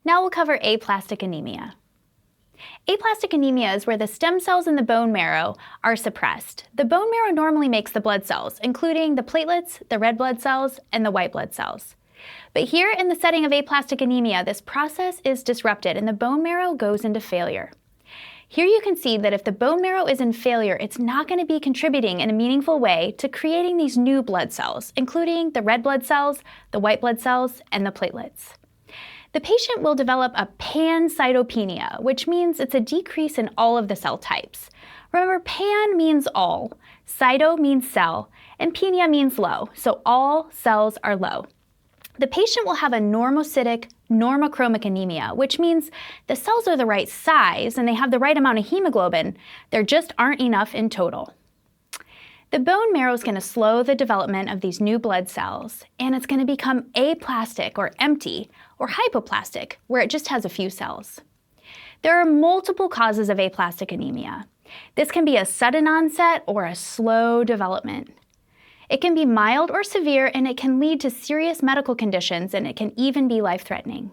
Now we'll cover aplastic anemia. Aplastic anemia is where the stem cells in the bone marrow are suppressed. The bone marrow normally makes the blood cells, including the platelets, the red blood cells, and the white blood cells. But here in the setting of aplastic anemia, this process is disrupted and the bone marrow goes into failure. Here you can see that if the bone marrow is in failure, it's not going to be contributing in a meaningful way to creating these new blood cells, including the red blood cells, the white blood cells, and the platelets. The patient will develop a pancytopenia, which means it's a decrease in all of the cell types. Remember, pan means all, cyto means cell, and penia means low, so all cells are low. The patient will have a normocytic, normochromic anemia, which means the cells are the right size and they have the right amount of hemoglobin. There just aren't enough in total. The bone marrow is going to slow the development of these new blood cells, and it's going to become aplastic or empty, or hypoplastic, where it just has a few cells. There are multiple causes of aplastic anemia. This can be a sudden onset or a slow development. It can be mild or severe, and it can lead to serious medical conditions, and it can even be life-threatening.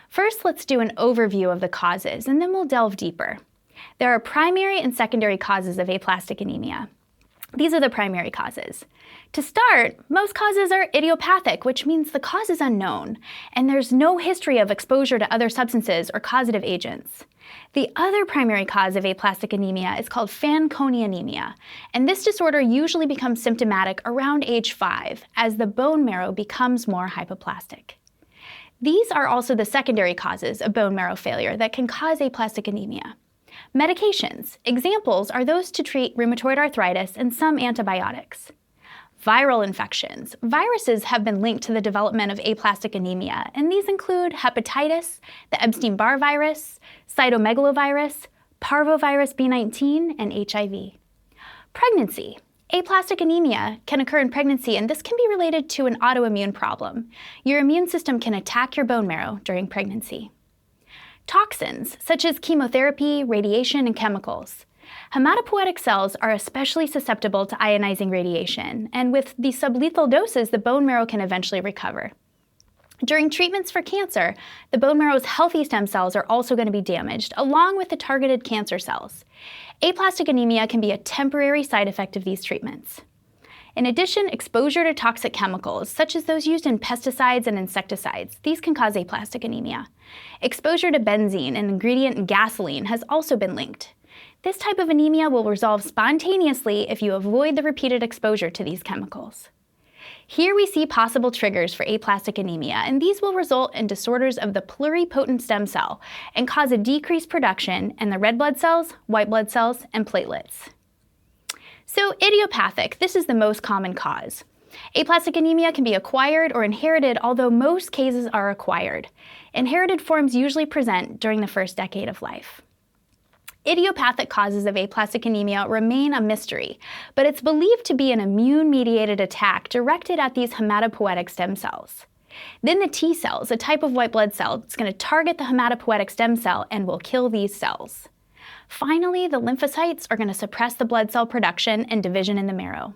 First, let's do an overview of the causes, and then we'll delve deeper. There are primary and secondary causes of aplastic anemia. These are the primary causes. To start, most causes are idiopathic, which means the cause is unknown, and there's no history of exposure to other substances or causative agents. The other primary cause of aplastic anemia is called Fanconi anemia, and this disorder usually becomes symptomatic around age 5 as the bone marrow becomes more hypoplastic. These are also the secondary causes of bone marrow failure that can cause aplastic anemia. Medications. Examples are those to treat rheumatoid arthritis and some antibiotics. Viral infections. Viruses have been linked to the development of aplastic anemia, and these include hepatitis, the Epstein-Barr virus, cytomegalovirus, parvovirus B19, and HIV. Pregnancy. Aplastic anemia can occur in pregnancy, and this can be related to an autoimmune problem. Your immune system can attack your bone marrow during pregnancy. Toxins, such as chemotherapy, radiation, and chemicals. Hematopoietic cells are especially susceptible to ionizing radiation, and with the sublethal doses, the bone marrow can eventually recover. During treatments for cancer, the bone marrow's healthy stem cells are also going to be damaged, along with the targeted cancer cells. Aplastic anemia can be a temporary side effect of these treatments. In addition, exposure to toxic chemicals, such as those used in pesticides and insecticides, these can cause aplastic anemia. Exposure to benzene, an ingredient in gasoline, has also been linked. This type of anemia will resolve spontaneously if you avoid the repeated exposure to these chemicals. Here we see possible triggers for aplastic anemia, and these will result in disorders of the pluripotent stem cell and cause a decreased production in the red blood cells, white blood cells, and platelets. So idiopathic, this is the most common cause. Aplastic anemia can be acquired or inherited, although most cases are acquired. Inherited forms usually present during the first decade of life. Idiopathic causes of aplastic anemia remain a mystery, but it's believed to be an immune-mediated attack directed at these hematopoietic stem cells. Then the T cells, a type of white blood cell, is going to target the hematopoietic stem cell and will kill these cells. Finally, the lymphocytes are going to suppress the blood cell production and division in the marrow.